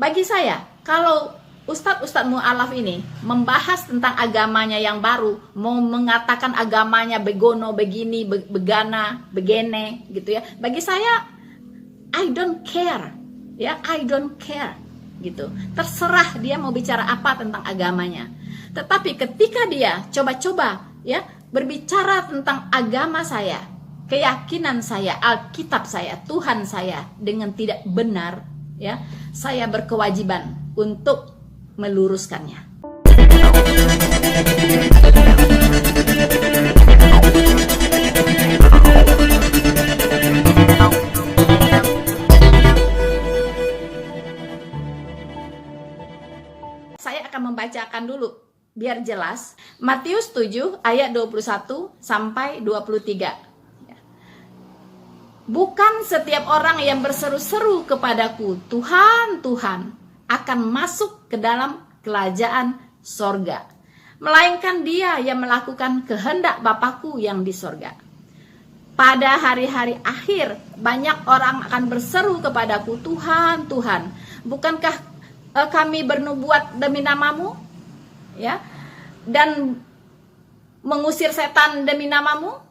bagi saya, kalau ustadz mu'alaf ini membahas tentang agamanya yang baru, mau mengatakan agamanya begono, begini, begana, begene, gitu ya. Bagi saya, I don't care, ya, I don't care, gitu. Terserah dia mau bicara apa tentang agamanya. Tetapi ketika dia coba-coba, ya, berbicara tentang agama saya, keyakinan saya, Alkitab saya, Tuhan saya dengan tidak benar, ya, saya berkewajiban untuk meluruskannya. Saya akan membacakan dulu biar jelas. Matius 7 ayat 21 sampai 23. Bukan setiap orang yang berseru-seru kepadaku, Tuhan, Tuhan, akan masuk ke dalam kerajaan sorga, melainkan dia yang melakukan kehendak Bapakku yang di sorga. Pada hari-hari akhir, banyak orang akan berseru kepadaku, Tuhan, Tuhan, bukankah kami bernubuat demi namamu, ya, dan mengusir setan demi namamu,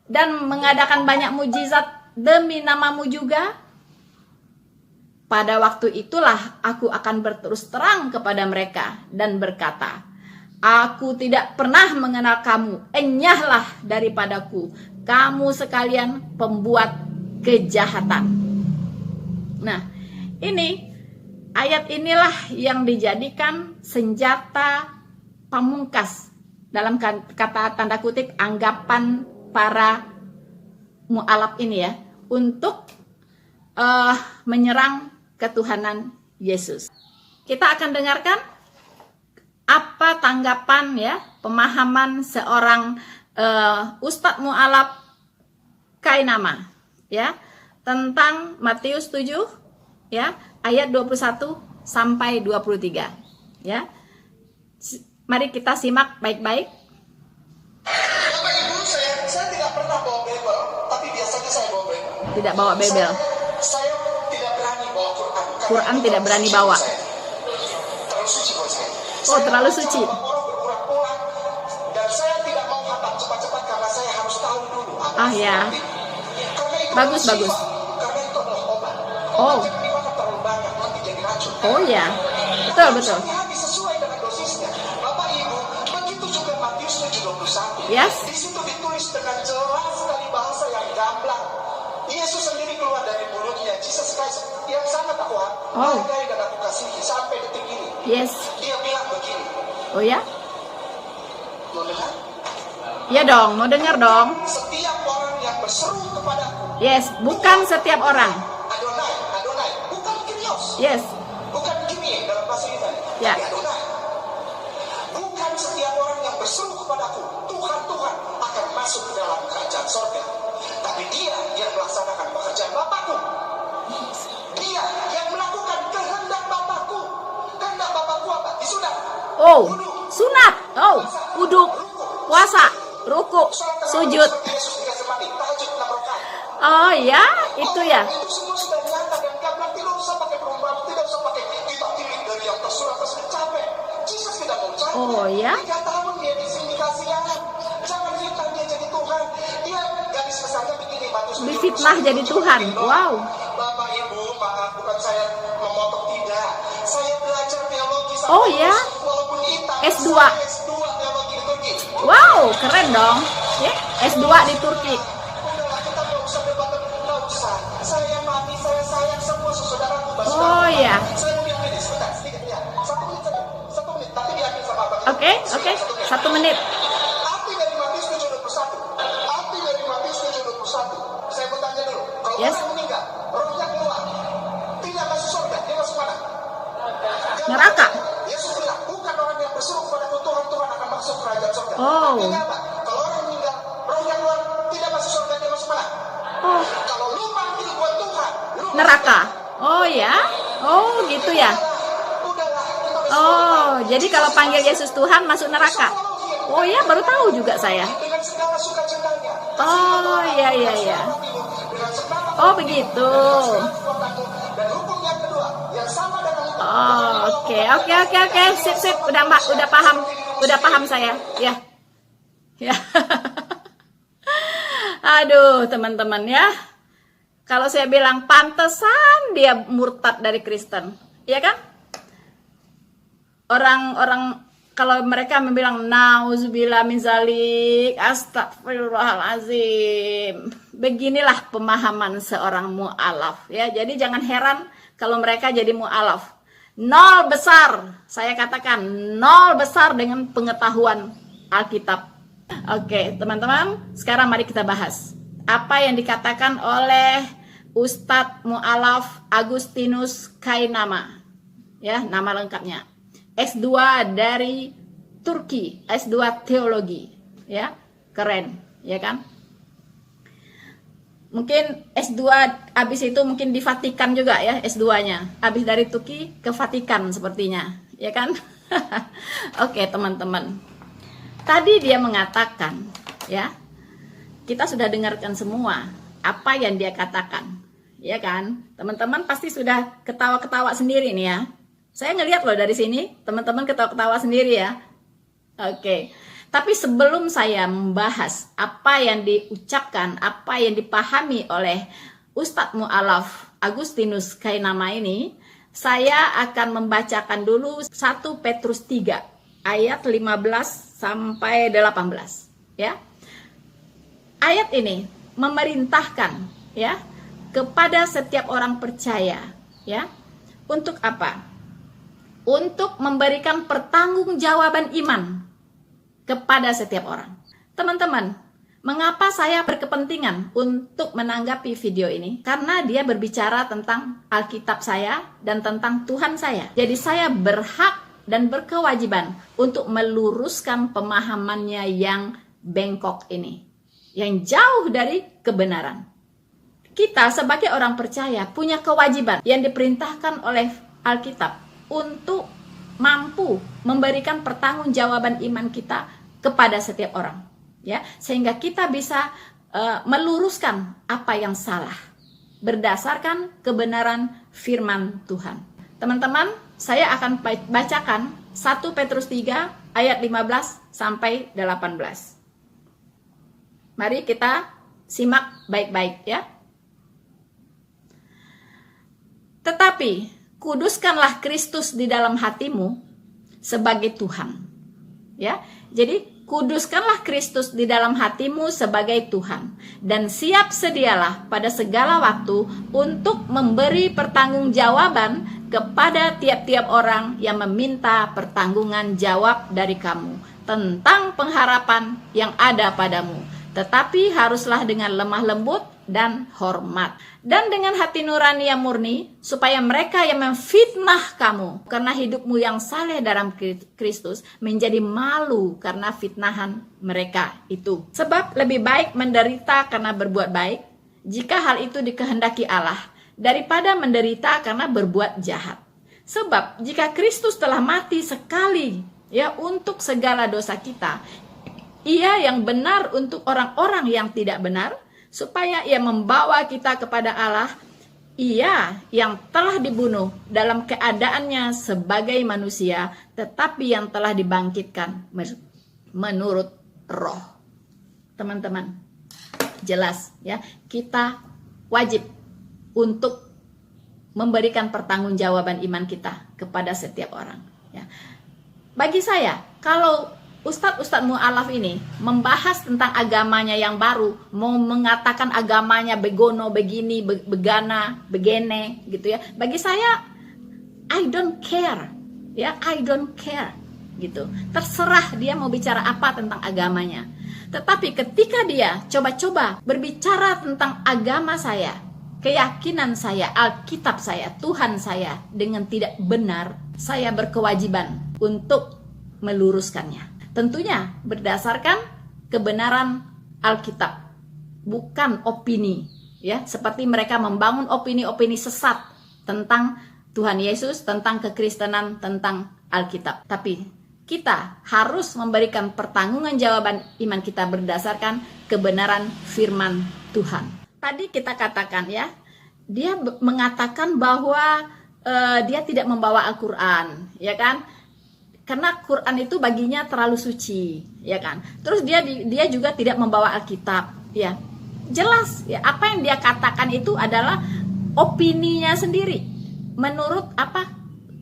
dan mengadakan banyak mujizat demi namamu juga? Pada waktu itulah aku akan berterus terang kepada mereka dan berkata, aku tidak pernah mengenal kamu, enyahlah daripadaku, kamu sekalian pembuat kejahatan. Nah, ini ayat inilah yang dijadikan senjata pamungkas dalam kata tanda kutip anggapan para mu'alaf ini, ya, untuk menyerang ketuhanan Yesus. Kita akan dengarkan apa tanggapan, ya, pemahaman seorang ustadz mu'alaf Kainama, ya, tentang Matius 7, ya, ayat 21 sampai 23, ya. Mari kita simak baik-baik. Bapak Ibu, saya tidak pernah bawa Bible, tapi biasanya saya bawa Bible. Tidak bawa Bible. Saya tidak berani bawa Quran. Quran tidak berani bawa. Terlalu suci buat saya. Oh, terlalu suci. Orang berulang-ulang, dan saya tidak mau khatam cepat-cepat karena saya harus tahu dulu apa Ah, ya. Karena itu Bagus, adalah bagus. sifat, karena itu adalah obat. Oh. Obat yang dimakan terlalu banyak nanti jadi racun. Oh ya, betul, betul. Hati sesuai dengan dosisnya. Bapak Ibu, begitu juga Matius 7:21. Yes. Di situ ditulis dengan jelas sekali bahasa yang gamblang. Yesus sendiri keluar dari mulutnya, Jesus Christ yang sangat aku hargai dan aku kasihi sampai detik ini. Yes. Dia bilang begini. Oh ya? Mau dengar? Ya dong, mau dengar dong. Setiap orang yang berseru kepadaku. Yes, bukan setiap orang. Adonai, Adonai, bukan Kyrios. Yes. Bukan Kimi dalam bahasa Yunani. Ya. Tapi Adonai. Bukan setiap orang yang berseru kepadaku, Tuhan, Tuhan, akan masuk ke dalam kerajaan sorga. Tapi dia yang melaksanakan pekerjaan Bapakku. Dia yang melakukan kehendak Bapakku. Kehendak Bapakku apa? Disunat. Oh, sunat. Oh, wudhu, puasa, ruku, sujud. Yesus dikasih mati, tahajud 6 rakaat. Oh ya, itu ya. Itu semua sudah nyata dan gamblang. Tidak usah pakai perumpamaan, tidak usah pakai kita tilik dari yang tersurat tersebut. Capek. Jesus tidak mau capek. Oh ya. 3 tahun dia di sini kasihan. Jangan fitnah dia jadi Tuhan. Dia gadis besarnya begini. Matius 7, Difitnah jadi Tuhan. Wow. Bapak Ibu, maaf, bukan saya memotong, tidak. Saya belajar teologi. Oh ya. Walaupun hitam. S2. Saya S2 teologi di Turki. Wow, keren dong. Ya, S2 di Turki. Udahlah, kita nggak usah debat, nggak usah. Saya mati, saya sayang semua saudaraku. Oh ya. Saya mau bilang ini sebentar, sedikit ya. 1 menit saja. 1 menit, tapi diambil sama Abang. Oke. 1 menit. Arti dari Matius 7:21. Arti dari Matius 7:21. Saya mau tanya dulu. Kalau Yes. orang meninggal, rohnya keluar, tidak masuk surga, dia masuk mana? Neraka. Yesus bilang, bukan orang yang berseru kepadaku, Tuhan, Tuhan akan masuk kerajaan surga. Oh. Artinya apa? Kalau orang meninggal, rohnya keluar, tidak masuk surga, dia masuk mana? Oh, Kalau lu manggil buat Tuhan, lu neraka. Oh ya. Oh, gitu ya. udahlah, kita masuk Oh, jadi kalau panggil Yesus Tuhan masuk neraka. Oh ya, baru tahu juga saya. dengan segala sukacitanya. Oh, iya. Dengan segala Oh, begitu. dan hukum yang kedua yang sama dengan hukum Oh, oke. Sip. Udah Mbak, udah paham saya. Ya. Aduh, teman-teman ya. Kalau saya bilang pantesan dia murtad dari Kristen, ya kan? Orang kalau mereka membilang nauzubillah min zalik, astagfirullahalazim. Beginilah pemahaman seorang mu'alaf ya. Jadi jangan heran kalau mereka jadi mu'alaf. Nol besar, saya katakan nol besar dengan pengetahuan Alkitab. Oke, teman-teman, sekarang mari kita bahas apa yang dikatakan oleh Ustadz Mu'alaf Agustinus Kainama. Ya, nama lengkapnya. S2 dari Turki, S2 teologi. Ya, keren, ya kan? Mungkin S2 habis itu mungkin di Vatikan juga ya, S2-nya. Habis dari Turki ke Vatikan sepertinya, ya kan? Oke, teman-teman. Tadi dia mengatakan, ya, kita sudah dengarkan semua apa yang dia katakan, ya kan? Teman-teman pasti sudah ketawa-ketawa sendiri nih ya. Saya ngelihat loh dari sini, teman-teman ketawa-ketawa sendiri ya. Oke. Tapi sebelum saya membahas apa yang diucapkan, apa yang dipahami oleh Ustadz Mu'alaf Agustinus Kainama ini, saya akan membacakan dulu 1 Petrus 3 ayat 15 sampai 18 ya. Ayat ini memerintahkan ya kepada setiap orang percaya ya. Untuk apa? Untuk memberikan pertanggungjawaban iman kepada setiap orang. Teman-teman, mengapa saya berkepentingan untuk menanggapi video ini? Karena dia berbicara tentang Alkitab saya dan tentang Tuhan saya. Jadi saya berhak dan berkewajiban untuk meluruskan pemahamannya yang bengkok ini, yang jauh dari kebenaran. Kita sebagai orang percaya punya kewajiban yang diperintahkan oleh Alkitab untuk mampu memberikan pertanggungjawaban iman kita kepada setiap orang, ya, sehingga kita bisa meluruskan apa yang salah berdasarkan kebenaran firman Tuhan. Teman-teman, saya akan bacakan 1 Petrus 3 ayat 15 sampai 18. Mari kita simak baik-baik ya. Tetapi kuduskanlah Kristus di dalam hatimu sebagai Tuhan. Ya. Jadi kuduskanlah Kristus di dalam hatimu sebagai Tuhan, dan siap sedialah pada segala waktu untuk memberi pertanggungjawaban kepada tiap-tiap orang yang meminta pertanggungan jawab dari kamu tentang pengharapan yang ada padamu. Tetapi haruslah dengan lemah lembut dan hormat, dan dengan hati nurani yang murni, supaya mereka yang memfitnah kamu karena hidupmu yang saleh dalam Kristus menjadi malu karena fitnahan mereka itu. Sebab lebih baik menderita karena berbuat baik, jika hal itu dikehendaki Allah, daripada menderita karena berbuat jahat. Sebab jika Kristus telah mati sekali ya untuk segala dosa kita, Ia yang benar untuk orang-orang yang tidak benar, supaya Ia membawa kita kepada Allah. Ia yang telah dibunuh dalam keadaannya sebagai manusia, tetapi yang telah dibangkitkan menurut roh. Teman-teman, jelas ya, kita wajib untuk memberikan pertanggungjawaban iman kita kepada setiap orang ya. Bagi saya, kalau Ustadz Mu'alaf ini membahas tentang agamanya yang baru, mau mengatakan agamanya begono, begini, begana, begene, gitu ya. Bagi saya, I don't care, ya, I don't care, gitu. Terserah dia mau bicara apa tentang agamanya. Tetapi ketika dia coba-coba berbicara tentang agama saya, keyakinan saya, Alkitab saya, Tuhan saya dengan tidak benar, saya berkewajiban untuk meluruskannya. Tentunya berdasarkan kebenaran Alkitab, bukan opini, ya, seperti mereka membangun opini-opini sesat tentang Tuhan Yesus, tentang kekristenan, tentang Alkitab. Tapi kita harus memberikan pertanggungjawaban iman kita berdasarkan kebenaran firman Tuhan. Tadi kita katakan ya, dia mengatakan bahwa dia tidak membawa Al-Quran, ya kan? Karena Quran itu baginya terlalu suci, ya kan? Terus dia juga tidak membawa Alkitab, ya. Jelas, ya, apa yang dia katakan itu adalah opininya sendiri, menurut apa?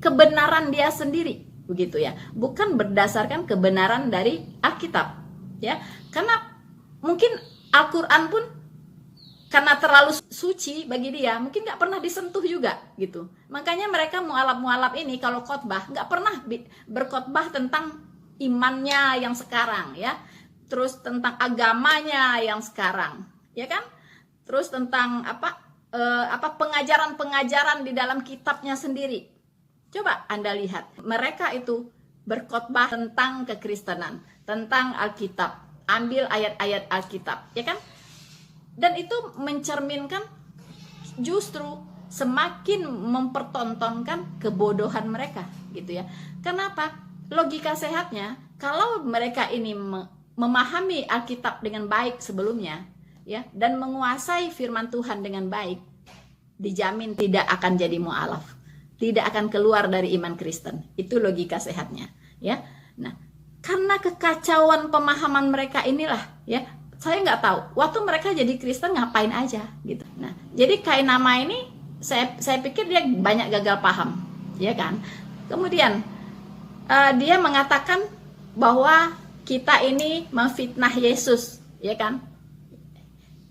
Kebenaran dia sendiri, begitu ya. Bukan berdasarkan kebenaran dari Alkitab, ya. Karena mungkin Al-Quran pun karena terlalu suci bagi dia, mungkin nggak pernah disentuh juga gitu. Makanya mereka mualaf ini kalau khotbah nggak pernah berkhotbah tentang imannya yang sekarang, ya. Terus tentang agamanya yang sekarang, ya kan? Terus tentang apa pengajaran-pengajaran di dalam kitabnya sendiri. Coba Anda lihat, mereka itu berkhotbah tentang kekristenan, tentang Alkitab, ambil ayat-ayat Alkitab, ya kan? Dan itu mencerminkan justru semakin mempertontonkan kebodohan mereka, gitu ya. Kenapa? Logika sehatnya, kalau mereka ini memahami Alkitab dengan baik sebelumnya, ya, dan menguasai firman Tuhan dengan baik, dijamin tidak akan jadi mu'alaf, tidak akan keluar dari iman Kristen. Itu logika sehatnya, ya. Nah, karena kekacauan pemahaman mereka inilah, ya, saya nggak tahu waktu mereka jadi Kristen ngapain aja gitu. Nah, jadi Kainama ini saya pikir dia banyak gagal paham, ya kan. Kemudian dia mengatakan bahwa kita ini memfitnah Yesus, ya kan.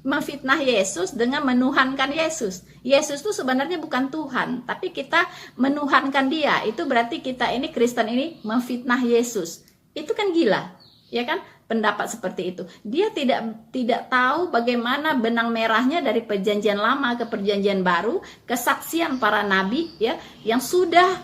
Memfitnah Yesus dengan menuhankan Yesus. Yesus itu sebenarnya bukan Tuhan, tapi kita menuhankan dia. Itu berarti kita ini Kristen ini memfitnah Yesus. Itu kan gila, ya kan? Pendapat seperti itu. Dia tidak tahu bagaimana benang merahnya dari perjanjian lama ke perjanjian baru, kesaksian para nabi, ya, yang sudah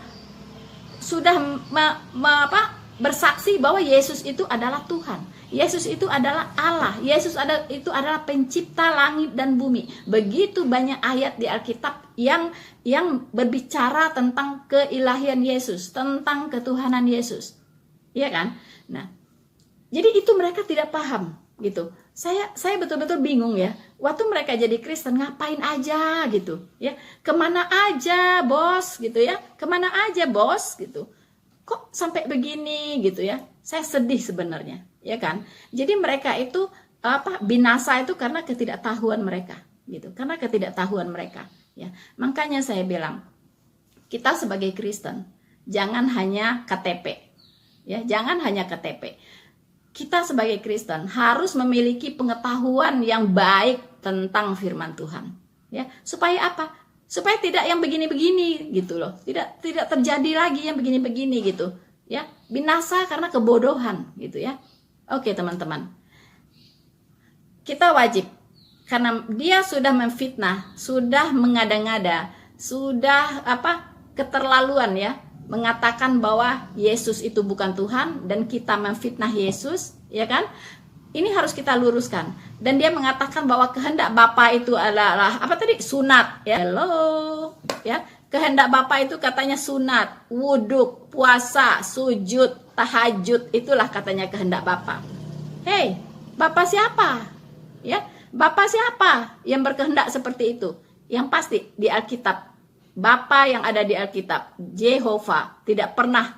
bersaksi bahwa Yesus itu adalah Tuhan. Yesus itu adalah Allah. Yesus itu adalah pencipta langit dan bumi. Begitu banyak ayat di Alkitab yang berbicara tentang keilahian Yesus, tentang ketuhanan Yesus. Iya kan? Nah, jadi itu mereka tidak paham gitu. Saya betul-betul bingung ya. Waktu mereka jadi Kristen ngapain aja gitu ya. Kemana aja bos gitu ya. Kemana aja bos gitu. Kok sampai begini gitu ya. Saya sedih sebenarnya, ya kan. Jadi mereka itu binasa itu karena ketidaktahuan mereka gitu. Karena ketidaktahuan mereka ya. Makanya saya bilang kita sebagai Kristen jangan hanya KTP. Ya, jangan hanya KTP. Kita sebagai Kristen harus memiliki pengetahuan yang baik tentang firman Tuhan. Ya, supaya apa? Supaya tidak yang begini-begini gitu loh. Tidak terjadi lagi yang begini-begini gitu. Ya, binasa karena kebodohan gitu ya. Oke, teman-teman. Kita wajib karena dia sudah memfitnah, sudah mengada-ngada, sudah keterlaluan ya. Mengatakan bahwa Yesus itu bukan Tuhan dan kita memfitnah Yesus, ya kan? Ini harus kita luruskan. Dan dia mengatakan bahwa kehendak Bapa itu adalah sunat, ya. Halo, ya. Kehendak Bapa itu katanya sunat, wuduk, puasa, sujud, tahajud, itulah katanya kehendak Bapa. Hei, Bapa siapa? Ya, Bapa siapa yang berkehendak seperti itu? Yang pasti di Alkitab. Bapa yang ada di Alkitab, Jehovah, tidak pernah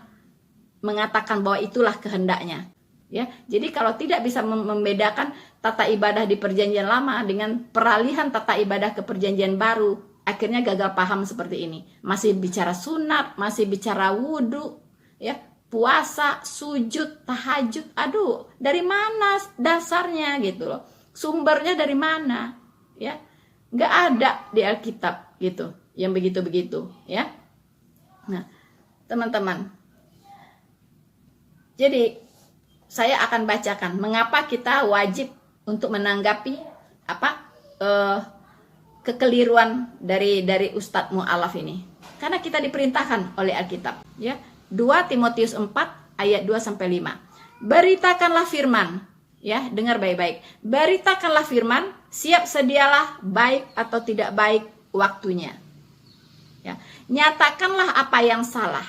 mengatakan bahwa itulah kehendaknya. Ya, jadi kalau tidak bisa membedakan tata ibadah di perjanjian lama dengan peralihan tata ibadah ke perjanjian baru, akhirnya gagal paham seperti ini. Masih bicara sunat, masih bicara wudhu, ya, puasa, sujud, tahajud. Aduh, dari mana dasarnya gitu loh? Sumbernya dari mana? Ya, nggak ada di Alkitab gitu. Yang begitu-begitu ya. Nah, teman-teman. Jadi saya akan bacakan mengapa kita wajib untuk menanggapi kekeliruan dari Ustadz Mu'alaf ini. Karena kita diperintahkan oleh Alkitab ya. 2 Timotius 4 ayat 2 sampai 5. Beritakanlah firman, ya, dengar baik-baik. Beritakanlah firman, siap sedialah baik atau tidak baik waktunya. Ya, nyatakanlah apa yang salah,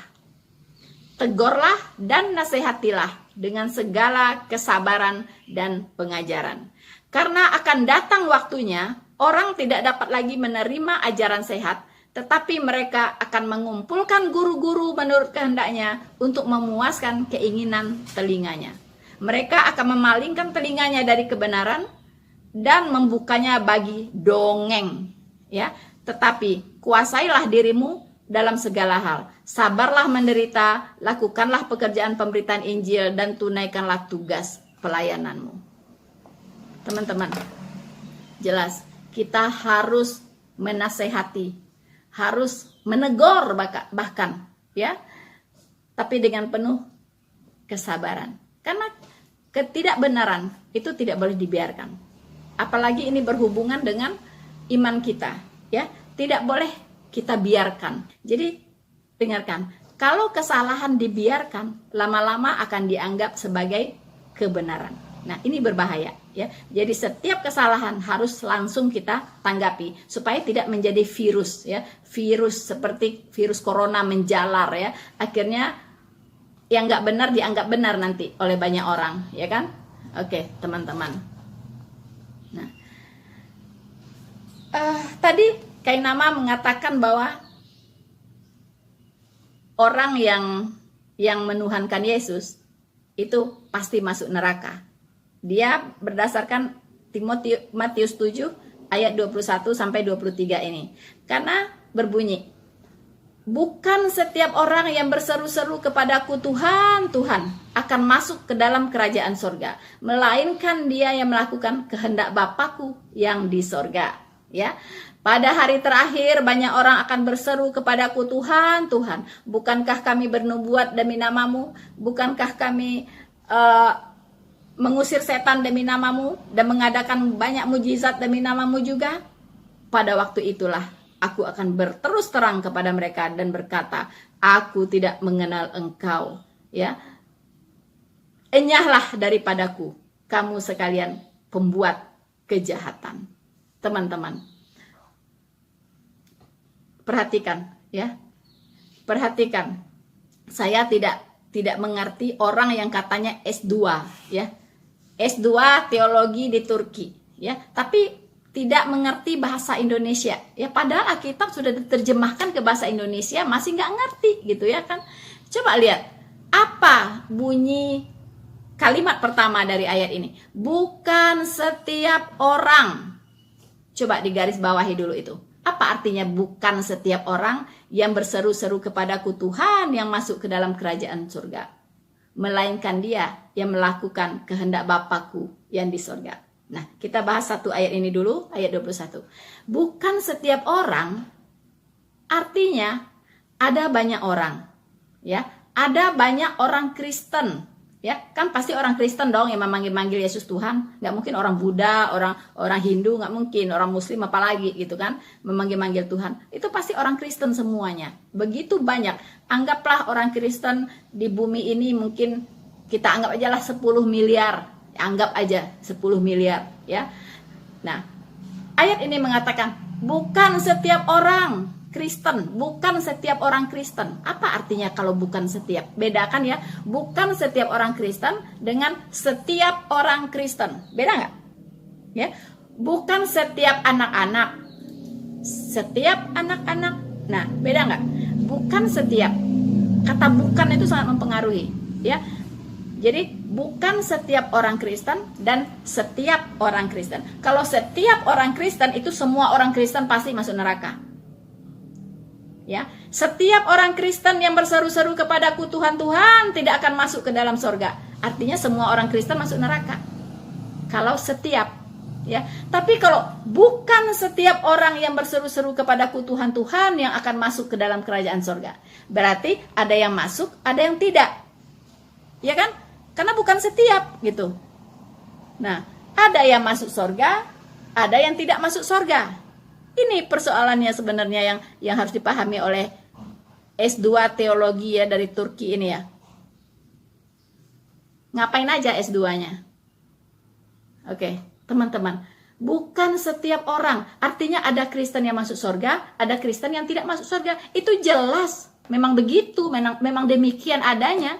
tegurlah dan nasihatilah dengan segala kesabaran dan pengajaran. Karena akan datang waktunya orang tidak dapat lagi menerima ajaran sehat, tetapi mereka akan mengumpulkan guru-guru menurut kehendaknya untuk memuaskan keinginan telinganya. Mereka akan memalingkan telinganya dari kebenaran dan membukanya bagi dongeng, ya. Tetapi kuasailah dirimu dalam segala hal. Sabarlah menderita, lakukanlah pekerjaan pemberitaan Injil dan tunaikanlah tugas pelayananmu. Teman-teman, jelas kita harus menasehati, harus menegur bahkan, ya. Tapi dengan penuh kesabaran. Karena ketidakbenaran itu tidak boleh dibiarkan. Apalagi ini berhubungan dengan iman kita, ya. Tidak boleh kita biarkan. Jadi dengarkan, kalau kesalahan dibiarkan, lama-lama akan dianggap sebagai kebenaran. Nah, ini berbahaya, ya. Jadi setiap kesalahan harus langsung kita tanggapi supaya tidak menjadi virus, ya. Virus seperti virus corona menjalar, ya. Akhirnya yang nggak benar dianggap benar nanti oleh banyak orang, ya kan? Oke, teman-teman. Nah, tadi Kainama mengatakan bahwa orang yang menuhankan Yesus itu pasti masuk neraka. Dia berdasarkan Matius 7 ayat 21 sampai 23 ini. Karena berbunyi, bukan setiap orang yang berseru-seru kepadaku Tuhan, Tuhan akan masuk ke dalam kerajaan sorga, melainkan dia yang melakukan kehendak Bapakku yang di sorga. Ya, pada hari terakhir banyak orang akan berseru kepadaku Tuhan, Tuhan, bukankah kami bernubuat demi namamu? Bukankah kami mengusir setan demi namamu dan mengadakan banyak mujizat demi namamu juga? Pada waktu itulah aku akan berterus terang kepada mereka dan berkata, aku tidak mengenal engkau, ya. Enyahlah daripadaku, kamu sekalian pembuat kejahatan. Teman-teman, perhatikan, ya. Perhatikan. Saya tidak mengerti orang yang katanya S2, ya. S2 teologi di Turki, ya. Tapi tidak mengerti bahasa Indonesia, ya. Padahal Alkitab sudah diterjemahkan ke bahasa Indonesia, masih nggak ngerti, gitu ya kan. Coba lihat, apa bunyi kalimat pertama dari ayat ini? Bukan setiap orang. Coba digaris bawahi dulu itu. Apa artinya bukan setiap orang yang berseru-seru kepadaku Tuhan yang masuk ke dalam kerajaan surga, melainkan dia yang melakukan kehendak Bapakku yang di surga. Nah, kita bahas satu ayat ini dulu, ayat 21. Bukan setiap orang, artinya ada banyak orang, ya. Ada banyak orang Kristen, ya. Kan pasti orang Kristen dong yang memanggil Yesus Tuhan. Nggak mungkin orang Buddha, orang Hindu, nggak mungkin. Orang Muslim apalagi gitu kan, memanggil Tuhan. Itu pasti orang Kristen semuanya. Begitu banyak. Anggaplah orang Kristen di bumi ini mungkin kita anggap aja lah 10 miliar. Anggap aja 10 miliar, ya. Nah, ayat ini mengatakan bukan setiap orang Kristen, bukan setiap orang Kristen. Apa artinya kalau bukan setiap? Bedakan ya, bukan setiap orang Kristen dengan setiap orang Kristen. Beda nggak? Ya, bukan setiap anak-anak, setiap anak-anak. Nah, beda nggak? Bukan setiap. Kata bukan itu sangat mempengaruhi, ya. Jadi bukan setiap orang Kristen dan setiap orang Kristen. Kalau setiap orang Kristen itu semua orang Kristen pasti masuk neraka. Ya, setiap orang Kristen yang berseru-seru kepadaku Tuhan, Tuhan tidak akan masuk ke dalam sorga. Artinya semua orang Kristen masuk neraka. Kalau setiap, ya. Tapi kalau bukan setiap orang yang berseru-seru kepadaku Tuhan, Tuhan yang akan masuk ke dalam kerajaan sorga. Berarti ada yang masuk, ada yang tidak. Ya kan? Karena bukan setiap gitu. Nah, ada yang masuk sorga, ada yang tidak masuk sorga. Ini persoalannya sebenarnya yang harus dipahami oleh S2 teologi ya dari Turki ini ya. Ngapain aja S2-nya? Oke, teman-teman. Bukan setiap orang. Artinya ada Kristen yang masuk sorga, ada Kristen yang tidak masuk sorga. Itu jelas. Memang begitu, memang demikian adanya.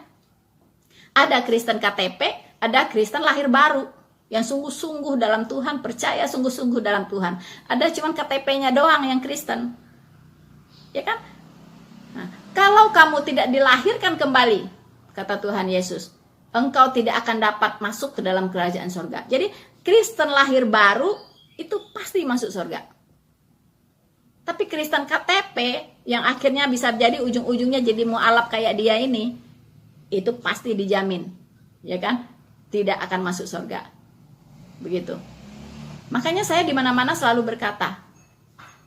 Ada Kristen KTP, ada Kristen lahir baru yang sungguh-sungguh dalam Tuhan, percaya sungguh-sungguh dalam Tuhan. Ada cuman KTP-nya doang yang Kristen. Ya kan? Nah, kalau kamu tidak dilahirkan kembali, kata Tuhan Yesus, engkau tidak akan dapat masuk ke dalam kerajaan sorga. Jadi Kristen lahir baru itu pasti masuk sorga. Tapi Kristen KTP yang akhirnya bisa jadi ujung-ujungnya jadi mualaf kayak dia ini, itu pasti dijamin, ya kan? Tidak akan masuk sorga. Begitu. Makanya saya di mana-mana selalu berkata,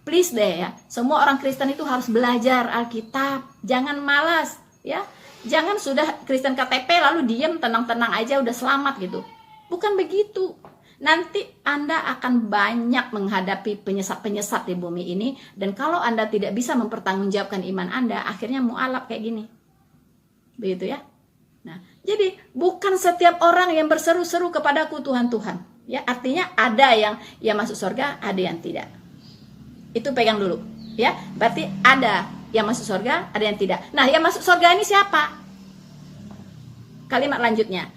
please deh ya, semua orang Kristen itu harus belajar Alkitab. Jangan malas, ya. Jangan sudah Kristen KTP lalu diam tenang-tenang aja udah selamat gitu. Bukan begitu. Nanti Anda akan banyak menghadapi penyesat-penyesat di bumi ini. Dan kalau Anda tidak bisa mempertanggungjawabkan iman Anda, akhirnya mualaf kayak gini. Begitu ya. Nah, jadi bukan setiap orang yang berseru-seru kepadaku Tuhan, Tuhan. Ya, artinya ada yang masuk surga, ada yang tidak. Itu pegang dulu. Ya, berarti ada yang masuk surga, ada yang tidak. Nah, yang masuk surga ini siapa? Kalimat lanjutnya.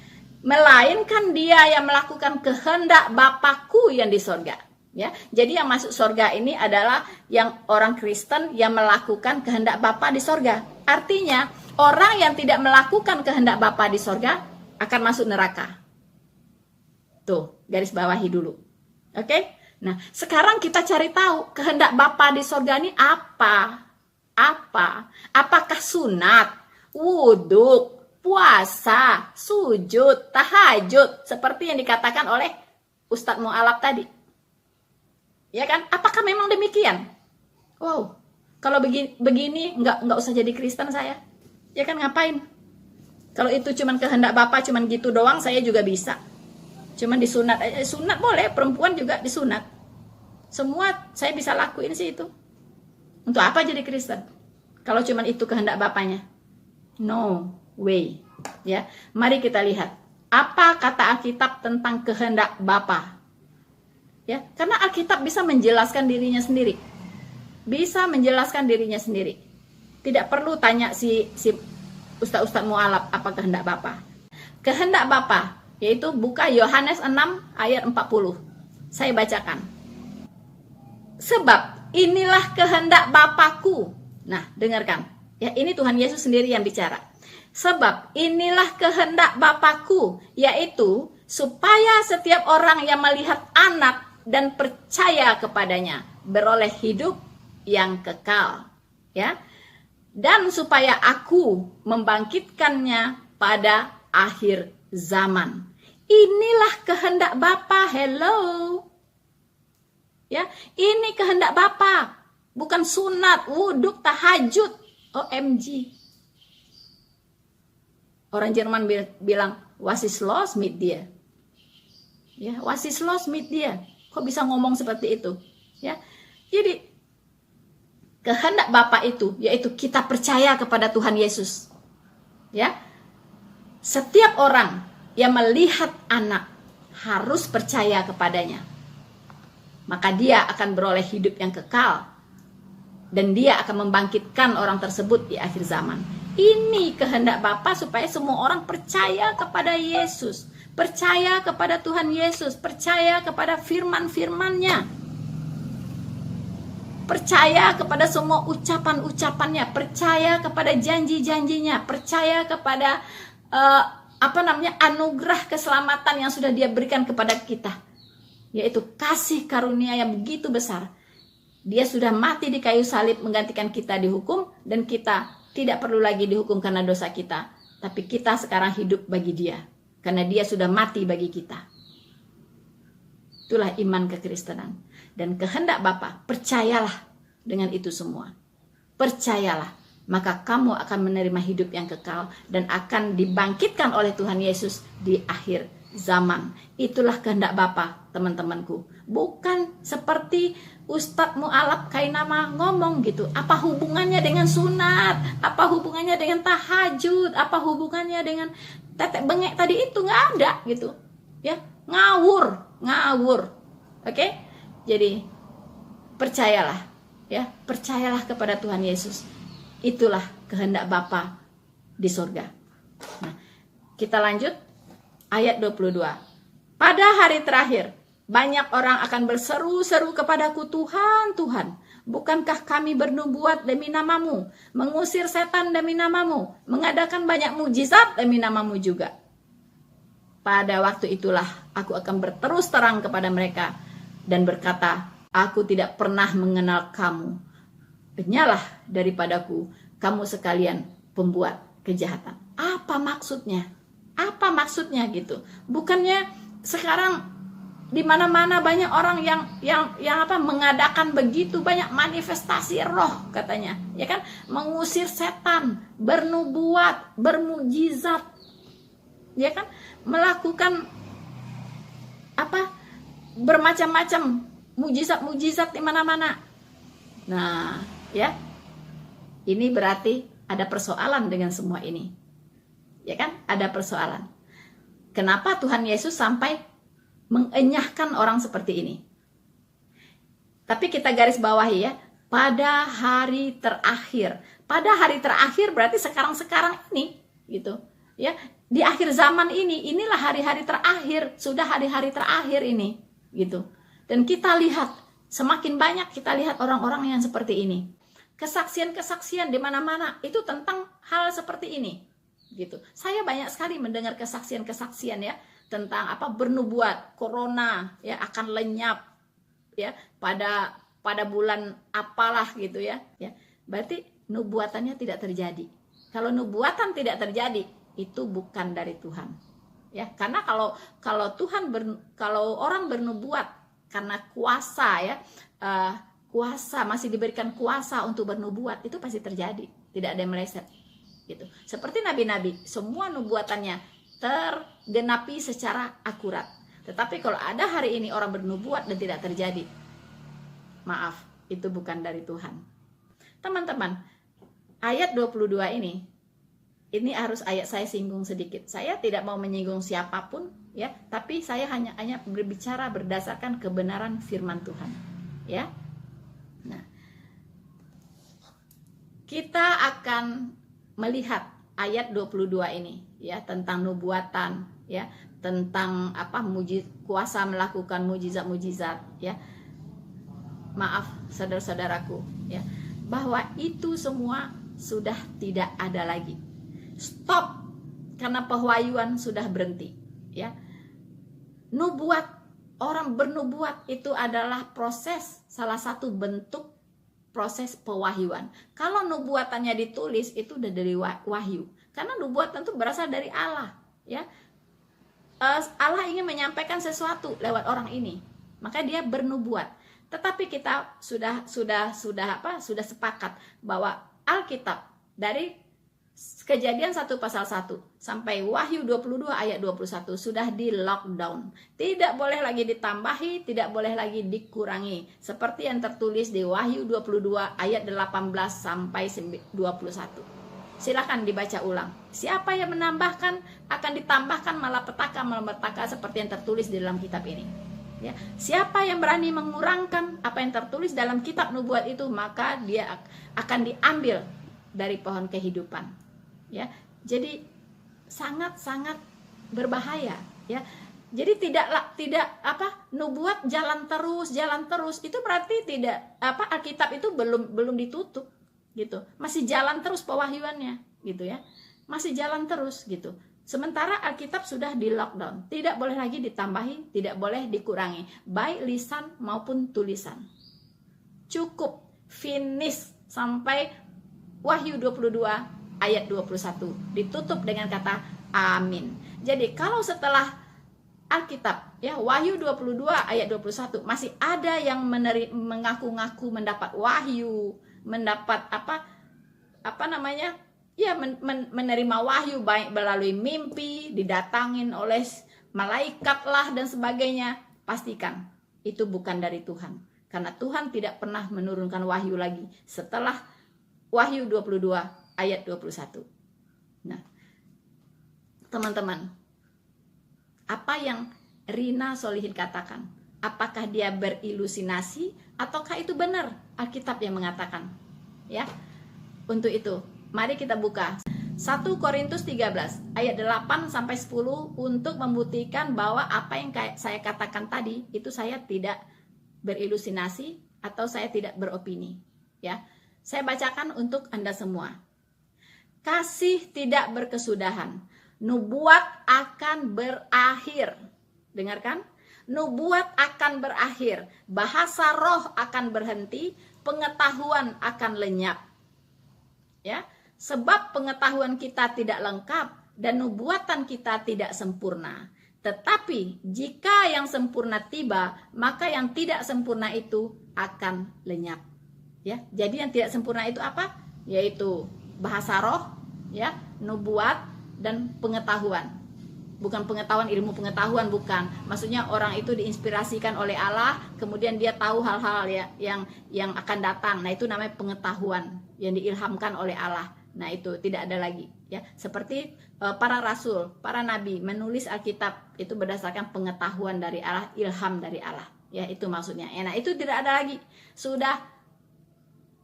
Melainkan dia yang melakukan kehendak Bapakku yang di sorga. Ya, jadi yang masuk sorga ini adalah yang orang Kristen yang melakukan kehendak Bapa di sorga. Artinya orang yang tidak melakukan kehendak Bapa di sorga akan masuk neraka. Tuh, garis bawahi dulu. Oke? Nah, sekarang kita cari tahu kehendak Bapa di sorga ini apa? Apa? Apakah sunat, wudhu, puasa, sujud, tahajud, seperti yang dikatakan oleh Ustadz Mu'alaf tadi? Ya kan? Apakah memang demikian? Wow, kalau begini nggak usah jadi Kristen saya. Ya kan, ngapain? Kalau itu cuman kehendak Bapa, cuman gitu doang, saya juga bisa. Cuman disunat, sunat boleh, perempuan juga disunat. Semua saya bisa lakuin sih itu. Untuk apa jadi Kristen? Kalau cuman itu kehendak Bapaknya? No way. Ya, mari kita lihat apa kata Alkitab tentang kehendak Bapa. Ya, karena Alkitab bisa menjelaskan dirinya sendiri. Bisa menjelaskan dirinya sendiri. Tidak perlu tanya si Ustaz Mu'alaf apa kehendak Bapa. Kehendak Bapa yaitu buka Yohanes 6 ayat 40. Saya bacakan. Sebab inilah kehendak Bapakku. Nah, dengarkan. Ya, ini Tuhan Yesus sendiri yang bicara. Sebab inilah kehendak Bapakku, yaitu supaya setiap orang yang melihat anak dan percaya kepadanya beroleh hidup yang kekal. Ya. Dan supaya aku membangkitkannya pada akhir zaman. Inilah kehendak Bapa. Hello. Ya, ini kehendak Bapa. Bukan sunat, wudhu, tahajud. OMG. Orang Jerman bilang, was is los mit dia. Ya, was is los mit dia. Kok bisa ngomong seperti itu? Ya. Jadi kehendak Bapa itu yaitu kita percaya kepada Tuhan Yesus. Ya. Setiap orang yang melihat anak harus percaya kepadanya. Maka dia akan beroleh hidup yang kekal. Dan dia akan membangkitkan orang tersebut di akhir zaman. Ini kehendak Bapa supaya semua orang percaya kepada Yesus. Percaya kepada Tuhan Yesus. Percaya kepada firman-firmannya. Percaya kepada semua ucapan-ucapannya. Percaya kepada janji-janjinya. Percaya kepada anugerah keselamatan yang sudah dia berikan kepada kita. Yaitu kasih karunia yang begitu besar. Dia sudah mati di kayu salib menggantikan kita dihukum. Dan kita tidak perlu lagi dihukum karena dosa kita. Tapi kita sekarang hidup bagi dia. Karena dia sudah mati bagi kita. Itulah iman kekristenan. Dan kehendak Bapa, percayalah dengan itu semua. Percayalah. Maka kamu akan menerima hidup yang kekal. Dan akan dibangkitkan oleh Tuhan Yesus di akhir zaman. Itulah kehendak Bapa, teman-temanku. Bukan seperti Ustadz Mu'alaf Kainama ngomong gitu. Apa hubungannya dengan sunat? Apa hubungannya dengan tahajud? Apa hubungannya dengan tetek bengek tadi itu? Nggak ada gitu. Ya, ngawur. Oke? Jadi percayalah, ya, percayalah kepada Tuhan Yesus. Itulah kehendak Bapa di surga. Nah, kita lanjut ayat 22. Pada hari terakhir banyak orang akan berseru-seru kepadaku, Tuhan, Tuhan, Bukankah kami bernubuat demi namamu, mengusir setan demi namamu, mengadakan banyak mujizat demi namamu juga? Pada waktu itulah aku akan berterus terang kepada mereka dan berkata, aku tidak pernah mengenal kamu. Benyalah daripadaku, kamu sekalian pembuat kejahatan. Apa maksudnya? Apa maksudnya gitu? Bukannya sekarang di mana-mana banyak orang yang mengadakan begitu banyak manifestasi roh katanya, ya kan? Mengusir setan, bernubuat, bermujizat, ya kan? Melakukan bermacam-macam mujizat-mujizat di mana-mana. Nah, ya. Ini berarti ada persoalan dengan semua ini. Ya kan? Ada persoalan. Kenapa Tuhan Yesus sampai mengenyahkan orang seperti ini? Tapi kita garis bawahi ya, pada hari terakhir. Pada hari terakhir berarti sekarang-sekarang ini gitu. Ya, di akhir zaman ini, inilah hari-hari terakhir, sudah hari-hari terakhir ini gitu. Dan kita lihat semakin banyak kita lihat orang-orang yang seperti ini. Kesaksian-kesaksian di mana-mana itu tentang hal seperti ini gitu. Saya banyak sekali mendengar kesaksian-kesaksian ya tentang bernubuat corona ya akan lenyap ya pada bulan apalah gitu ya. Berarti nubuatannya tidak terjadi. Kalau nubuatan tidak terjadi, itu bukan dari Tuhan. Ya, karena kalau orang bernubuat karena kuasa ya, kuasa masih diberikan kuasa untuk bernubuat, itu pasti terjadi, tidak ada yang meleset gitu. Seperti nabi-nabi, semua nubuatannya tergenapi secara akurat. Tetapi kalau ada hari ini orang bernubuat dan tidak terjadi, maaf, itu bukan dari Tuhan. Teman-teman, ayat 22 ini harus ayat saya singgung sedikit. Saya tidak mau menyinggung siapapun ya, tapi saya hanya berbicara berdasarkan kebenaran firman Tuhan ya. Nah, kita akan melihat ayat 22 ini ya tentang nubuatan ya, tentang kuasa melakukan mujizat-mujizat ya. Maaf saudara-saudaraku ya, bahwa itu semua sudah tidak ada lagi. Stop, karena pewahyuan sudah berhenti ya. Nubuat, orang bernubuat itu adalah proses, salah satu bentuk proses pewahyuan. Kalau nubuatannya ditulis itu udah dari wahyu, karena nubuatan itu berasal dari Allah ya. Allah ingin menyampaikan sesuatu lewat orang ini, maka dia bernubuat. Tetapi kita sudah sepakat bahwa Alkitab dari Kejadian 1 pasal 1 sampai Wahyu 22 ayat 21 sudah di lockdown. Tidak boleh lagi ditambahi, tidak boleh lagi dikurangi. Seperti yang tertulis di Wahyu 22 ayat 18 sampai 21. Silakan dibaca ulang. Siapa yang menambahkan akan ditambahkan malapetaka seperti yang tertulis di dalam kitab ini. Ya. Siapa yang berani mengurangkan apa yang tertulis dalam kitab nubuat itu, maka dia akan diambil dari pohon kehidupan. Ya, jadi sangat-sangat berbahaya. Ya, jadi tidak nubuat jalan terus itu berarti tidak Alkitab itu belum ditutup gitu, masih jalan terus pewahyuannya gitu ya, masih jalan terus gitu. Sementara Alkitab sudah di lockdown, tidak boleh lagi ditambahi, tidak boleh dikurangi, baik lisan maupun tulisan. Cukup finish sampai Wahyu 22 ayat 21 ditutup dengan kata amin. Jadi kalau setelah Alkitab ya Wahyu 22 ayat 21 masih ada yang mengaku-ngaku mendapat wahyu, mendapat menerima wahyu baik melalui mimpi, didatangin oleh malaikat lah dan sebagainya, pastikan itu bukan dari Tuhan. Karena Tuhan tidak pernah menurunkan wahyu lagi setelah Wahyu 22 ayat 21. Nah, teman-teman, apa yang Rina Solihin katakan? Apakah dia berilusinasi ataukah itu benar Alkitab yang mengatakan? Ya. Untuk itu, mari kita buka 1 Korintus 13 ayat 8 sampai 10 untuk membuktikan bahwa apa yang saya katakan tadi itu saya tidak berilusinasi, atau saya tidak beropini. Ya, saya bacakan untuk Anda semua. Kasih tidak berkesudahan, nubuat akan berakhir. Dengarkan, nubuat akan berakhir, bahasa roh akan berhenti, pengetahuan akan lenyap. Ya, sebab pengetahuan kita tidak lengkap dan nubuatan kita tidak sempurna. Tetapi jika yang sempurna tiba, maka yang tidak sempurna itu akan lenyap. Ya, jadi yang tidak sempurna itu apa? Yaitu bahasa roh, ya, nubuat dan pengetahuan. Bukan pengetahuan, ilmu pengetahuan, bukan. Maksudnya orang itu diinspirasikan oleh Allah, kemudian dia tahu hal-hal ya yang akan datang. Nah, itu namanya pengetahuan yang diilhamkan oleh Allah. Nah, itu tidak ada lagi, ya. Seperti para rasul, para nabi menulis Alkitab itu berdasarkan pengetahuan dari Allah, ilham dari Allah. Ya, itu maksudnya. Nah, itu tidak ada lagi. Sudah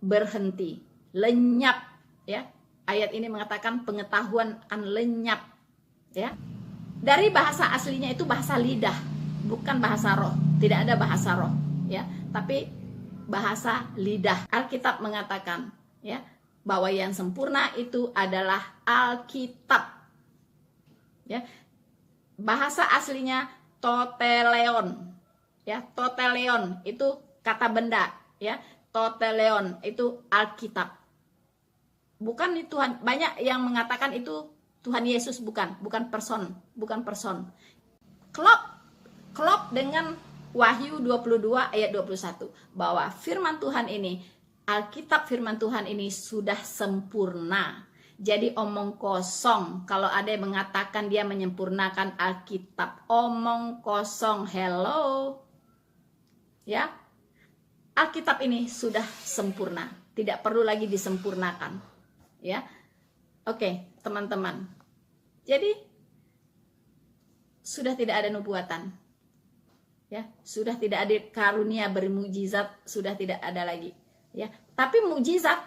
berhenti, lenyap, ya. Ayat ini mengatakan pengetahuan akan lenyap, ya. Dari bahasa aslinya itu bahasa lidah, bukan bahasa roh. Tidak ada bahasa roh, ya, tapi bahasa lidah. Alkitab mengatakan, ya, bahwa yang sempurna itu adalah Alkitab. Ya. Bahasa aslinya toteleon. Ya, toteleon itu kata benda, ya. Toteleon itu Alkitab. Bukan Tuhan, banyak yang mengatakan itu Tuhan Yesus, bukan person. Klop dengan Wahyu 22 ayat 21 bahwa firman Tuhan ini, Alkitab firman Tuhan ini sudah sempurna. Jadi omong kosong kalau ada yang mengatakan dia menyempurnakan Alkitab. Omong kosong, hello. Ya. Alkitab ini sudah sempurna, tidak perlu lagi disempurnakan. Ya. Oke, teman-teman. Jadi sudah tidak ada nubuatan. Ya, sudah tidak ada karunia bermujizat, sudah tidak ada lagi. Ya, tapi mujizat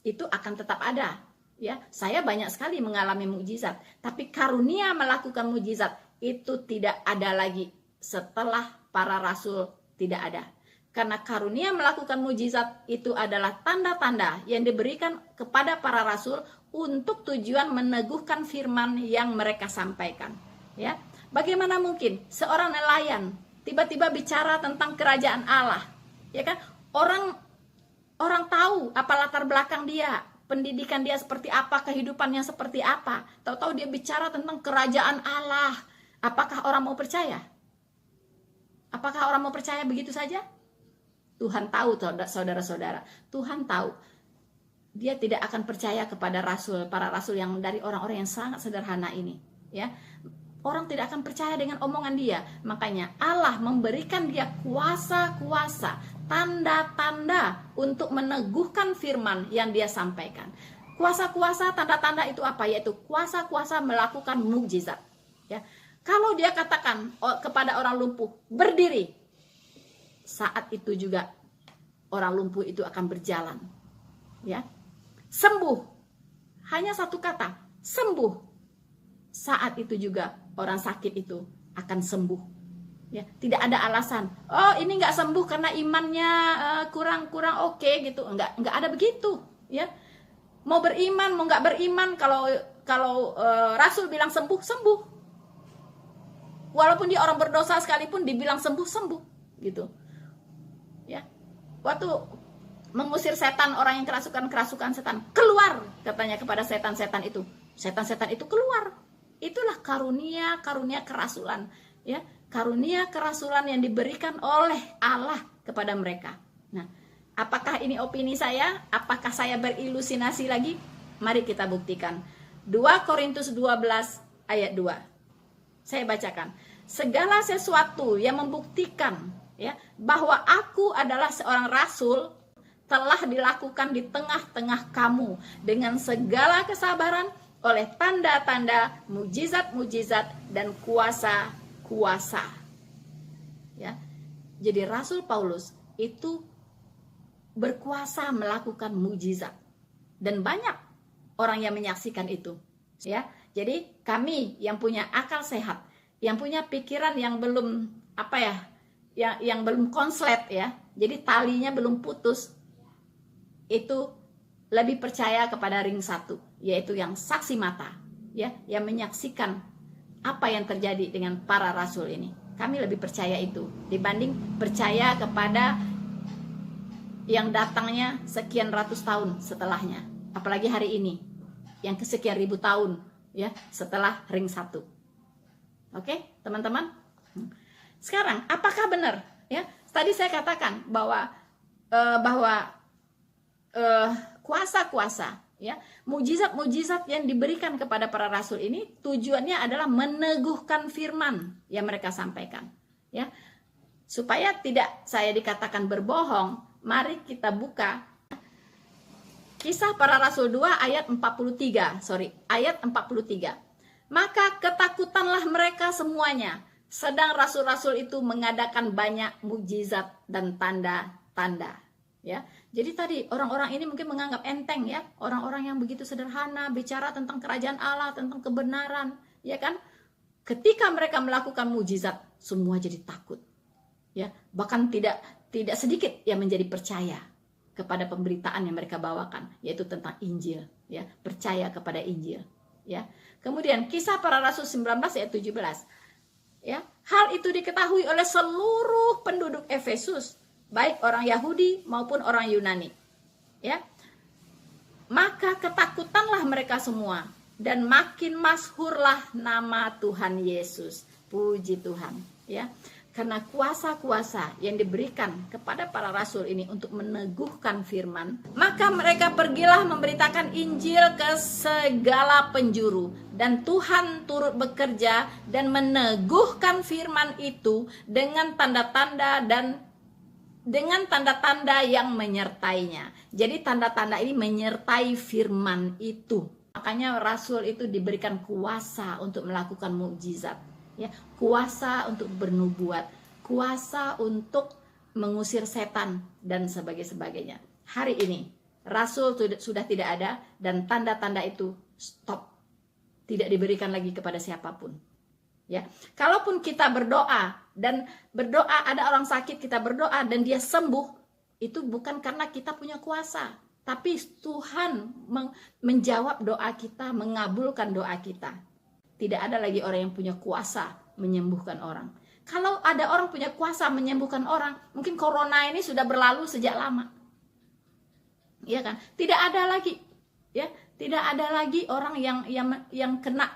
itu akan tetap ada. Ya, saya banyak sekali mengalami mujizat, tapi karunia melakukan mujizat itu tidak ada lagi setelah para rasul tidak ada. Karena karunia melakukan mujizat itu adalah tanda-tanda yang diberikan kepada para rasul untuk tujuan meneguhkan firman yang mereka sampaikan. Ya, bagaimana mungkin seorang nelayan tiba-tiba bicara tentang kerajaan Allah? Ya kan? Orang tahu apa latar belakang dia, pendidikan dia seperti apa, kehidupannya seperti apa. Tahu-tahu dia bicara tentang kerajaan Allah. Apakah orang mau percaya? Apakah orang mau percaya begitu saja? Tuhan tahu, saudara-saudara. Tuhan tahu. Dia tidak akan percaya kepada para rasul yang dari orang-orang yang sangat sederhana ini. Ya, orang tidak akan percaya dengan omongan dia. Makanya Allah memberikan dia kuasa-kuasa, tanda-tanda untuk meneguhkan firman yang dia sampaikan. Kuasa-kuasa, tanda-tanda itu apa? Yaitu kuasa-kuasa melakukan mukjizat. Ya, kalau dia katakan kepada orang lumpuh berdiri, saat itu juga orang lumpuh itu akan berjalan. Ya, sembuh. Hanya satu kata, sembuh. Saat itu juga orang sakit itu akan sembuh. Ya, tidak ada alasan. Oh, ini nggak sembuh karena imannya kurang oke gitu. Nggak ada begitu. Ya, mau beriman mau nggak beriman, kalau Rasul bilang sembuh. Walaupun dia orang berdosa sekalipun dibilang sembuh gitu. Ya, waktu mengusir setan, orang yang kerasukan setan keluar, katanya kepada setan-setan itu. Setan-setan itu keluar. Itulah karunia kerasulan, ya, karunia kerasulan yang diberikan oleh Allah kepada mereka. Nah, apakah ini opini saya? Apakah saya berilusinasi lagi? Mari kita buktikan. 2 Korintus 12 ayat 2. Saya bacakan. Segala sesuatu yang membuktikan, ya, bahwa aku adalah seorang rasul telah dilakukan di tengah-tengah kamu dengan segala kesabaran oleh tanda-tanda, mujizat-mujizat dan kuasa-kuasa. Ya. Jadi Rasul Paulus itu berkuasa melakukan mujizat dan banyak orang yang menyaksikan itu. Ya. Jadi kami yang punya akal sehat, yang punya pikiran yang belum yang belum konslet ya, jadi talinya belum putus, itu lebih percaya kepada ring satu, yaitu yang saksi mata ya, yang menyaksikan apa yang terjadi dengan para rasul ini. Kami lebih percaya itu dibanding percaya kepada yang datangnya sekian ratus tahun setelahnya, apalagi hari ini yang kesekian ribu tahun ya setelah ring satu. Oke, teman-teman. Sekarang, apakah benar? Ya, tadi saya katakan bahwa kuasa-kuasa, ya, mujizat-mujizat yang diberikan kepada para rasul ini tujuannya adalah meneguhkan firman yang mereka sampaikan, ya, supaya tidak saya dikatakan berbohong. Mari kita buka Kisah Para Rasul 2 ayat 43, ayat 43. Maka ketakutanlah mereka semuanya, sedang rasul-rasul itu mengadakan banyak mujizat dan tanda-tanda. Ya, jadi tadi orang-orang ini mungkin menganggap enteng ya, orang-orang yang begitu sederhana bicara tentang kerajaan Allah, tentang kebenaran, ya kan? Ketika mereka melakukan mujizat, semua jadi takut. Ya, bahkan tidak sedikit yang menjadi percaya kepada pemberitaan yang mereka bawakan, yaitu tentang Injil, ya, percaya kepada Injil, ya. Kemudian Kisah Para Rasul 19 ayat 17. Ya, hal itu diketahui oleh seluruh penduduk Efesus, baik orang Yahudi maupun orang Yunani. Ya. Maka ketakutanlah mereka semua dan makin masyhurlah nama Tuhan Yesus. Puji Tuhan, ya. Karena kuasa-kuasa yang diberikan kepada para rasul ini untuk meneguhkan firman, maka mereka pergilah memberitakan Injil ke segala penjuru, dan Tuhan turut bekerja dan meneguhkan firman itu dengan tanda-tanda yang menyertainya. Jadi tanda-tanda ini menyertai firman itu. Makanya rasul itu diberikan kuasa untuk melakukan mukjizat. Ya, kuasa untuk bernubuat, kuasa untuk mengusir setan dan sebagainya. Hari ini rasul sudah tidak ada dan tanda-tanda itu stop, tidak diberikan lagi kepada siapapun. Ya, kalaupun kita berdoa ada orang sakit, kita berdoa dan dia sembuh, itu bukan karena kita punya kuasa, tapi Tuhan menjawab doa kita, mengabulkan doa kita. Tidak ada lagi orang yang punya kuasa menyembuhkan orang. Kalau ada orang punya kuasa menyembuhkan orang, mungkin corona ini sudah berlalu sejak lama. Iya kan? Tidak ada lagi, ya, tidak ada lagi orang yang kena,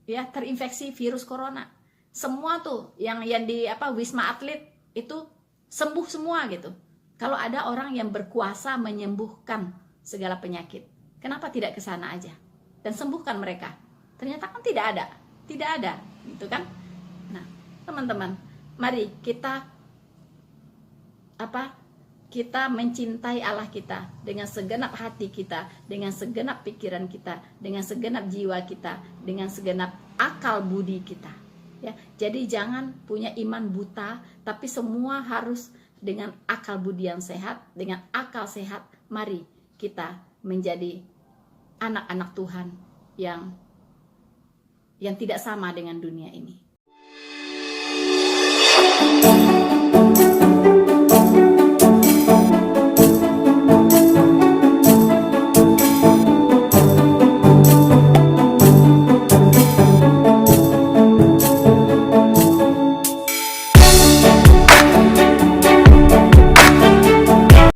ya, terinfeksi virus corona. Semua tuh yang di Wisma Atlet itu sembuh semua gitu. Kalau ada orang yang berkuasa menyembuhkan segala penyakit, kenapa tidak ke sana aja dan sembuhkan mereka? Ternyata kan tidak ada, gitu kan? Nah, teman-teman, mari kita mencintai Allah kita dengan segenap hati kita, dengan segenap pikiran kita, dengan segenap jiwa kita, dengan segenap akal budi kita. Ya, jadi jangan punya iman buta, tapi semua harus dengan akal budi yang sehat, dengan akal sehat. Mari kita menjadi anak-anak Tuhan yang tidak sama dengan dunia ini.